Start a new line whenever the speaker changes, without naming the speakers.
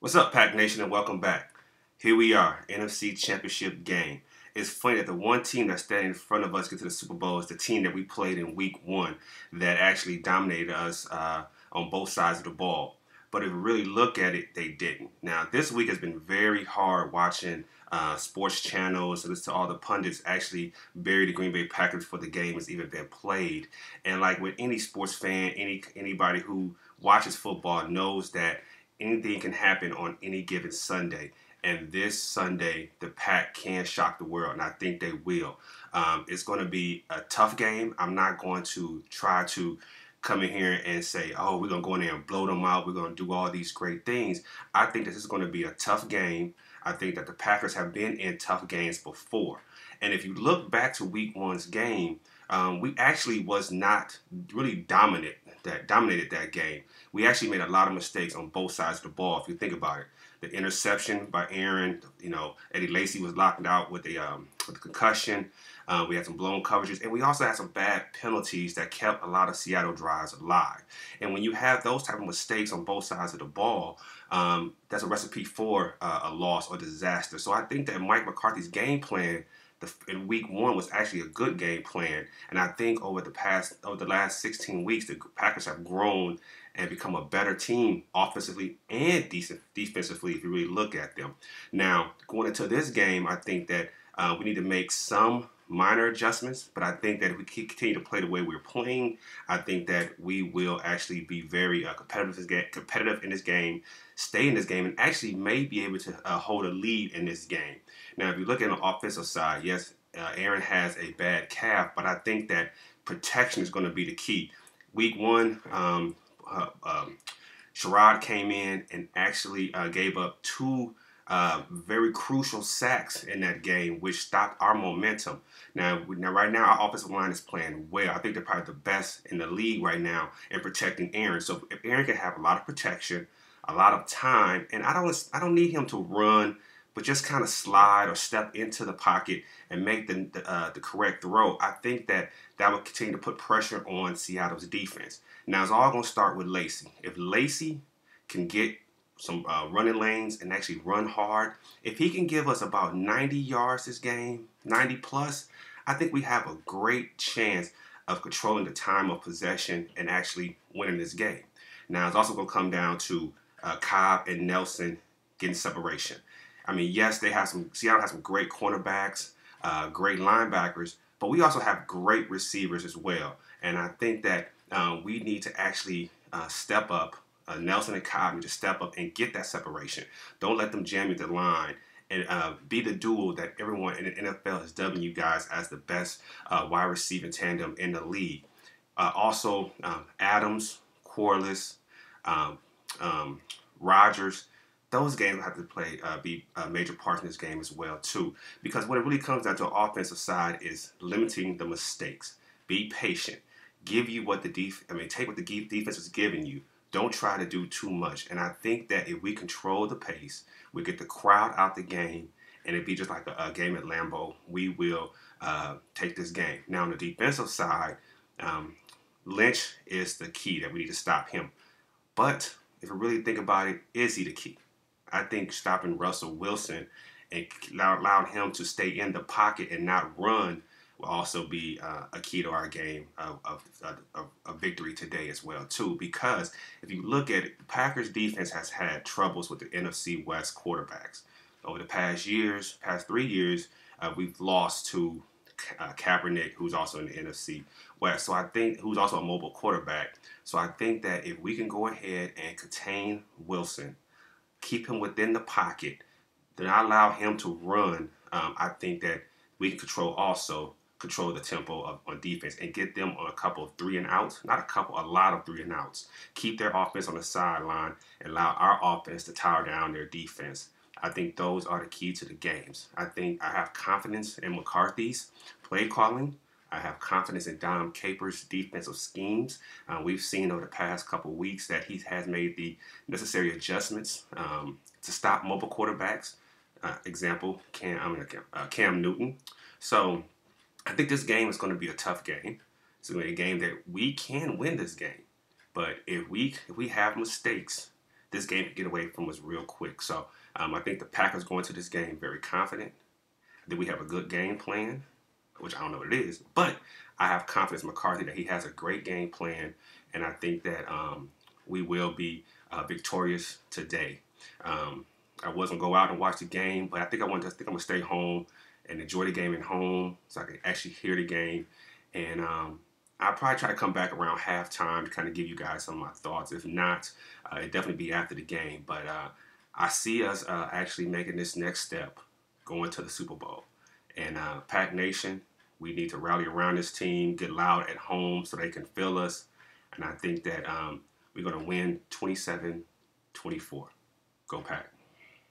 What's up, Pack Nation, and welcome back. Here we are, NFC Championship game. It's funny that the one team that's standing in front of us get to the Super Bowl is the team that we played in Week 1 that actually dominated us on both sides of the ball. But if you really look at it, they didn't. Now, this week has been very hard watching sports channels and listen to all the pundits actually bury the Green Bay Packers before the game has even been played. And like with any sports fan, anybody who watches football knows that anything can happen on any given Sunday. And this Sunday, the Pack can shock the world, and I think they will. It's going to be a tough game. I'm not going to try to come in here and say, oh, we're going to go in there and blow them out. We're going to do all these great things. I think this is going to be a tough game. I think that the Packers have been in tough games before. And if you look back to Week 1's game, we actually was not really dominated that game. We actually made a lot of mistakes on both sides of the ball. If you think about it, the interception by Aaron, Eddie Lacy was locked out with a concussion. We had some blown coverages, and we also had some bad penalties that kept a lot of Seattle drives alive. And when you have those type of mistakes on both sides of the ball, that's a recipe for a loss or disaster. So I think that Mike McCarthy's game plan in Week 1 was actually a good game plan, and I think over the last 16 weeks, the Packers have grown and become a better team offensively and defensively if you really look at them. Now, going into this game, I think that we need to make some minor adjustments, but I think that if we continue to play the way we're playing, I think that we will actually be very competitive in this game, stay in this game, and actually may be able to hold a lead in this game. Now, if you look at the offensive side, yes, Aaron has a bad calf, but I think that protection is going to be the key. Week 1, Sherrod came in and actually gave up two very crucial sacks in that game, which stopped our momentum. Now, right now, our offensive line is playing well. I think they're probably the best in the league right now in protecting Aaron. So if Aaron can have a lot of protection, a lot of time, and I don't need him to run, but just kind of slide or step into the pocket and make the correct throw, I think that will continue to put pressure on Seattle's defense. Now, it's all going to start with Lacy. If Lacy can get some running lanes and actually run hard, if he can give us about 90 yards this game, 90 plus, I think we have a great chance of controlling the time of possession and actually winning this game. Now, it's also going to come down to Cobb and Nelson getting separation. I mean, yes, Seattle has some great cornerbacks, great linebackers, but we also have great receivers as well. And I think that we need to actually step up. Nelson and Cobb need to step up and get that separation. Don't let them jam you the line, and be the duo that everyone in the NFL has dubbed you guys as the best wide receiving tandem in the league. Also, Adams, Corliss, Rodgers, those games have to be major parts in this game as well too. Because what it really comes down to the offensive side is limiting the mistakes. Be patient. Take what the defense is giving you. Don't try to do too much. And I think that if we control the pace, we get the crowd out the game, and it'd be just like a game at Lambeau, we will take this game. Now, on the defensive side, Lynch is the key that we need to stop him. But if you really think about it, is he the key? I think stopping Russell Wilson and allowing him to stay in the pocket and not run will also be a key to our game of victory today as well too. Because if you look at it, the Packers defense has had troubles with the NFC West quarterbacks. Over the past 3 years, we've lost to Kaepernick, who's also in the NFC West. So I think who's also a mobile quarterback. So I think that if we can go ahead and contain Wilson, keep him within the pocket, then not allow him to run, I think that we can control the tempo on defense and get them on a couple of 3 and outs. Not a couple, a lot of 3 and outs. Keep their offense on the sideline and allow our offense to tire down their defense. I think those are the key to the games. I think I have confidence in McCarthy's play calling. I have confidence in Dom Capers' defensive schemes. We've seen over the past couple of weeks that he has made the necessary adjustments to stop mobile quarterbacks. Example, Cam Newton. So I think this game is going to be a tough game. It's going to be a game that we can win this game. But if we have mistakes, this game could get away from us real quick. So I think the Packers go into this game very confident that we have a good game plan, which I don't know what it is, but I have confidence in McCarthy that he has a great game plan, and I think that we will be victorious today. I wasn't go out and watch the game, but I think I'm gonna stay home and enjoy the game at home so I can actually hear the game. And I'll probably try to come back around halftime to kind of give you guys some of my thoughts. If not, it'd definitely be after the game. But I see us actually making this next step, going to the Super Bowl. And Pack Nation, we need to rally around this team, get loud at home so they can feel us. And I think that we're going to win 27-24. Go Pack.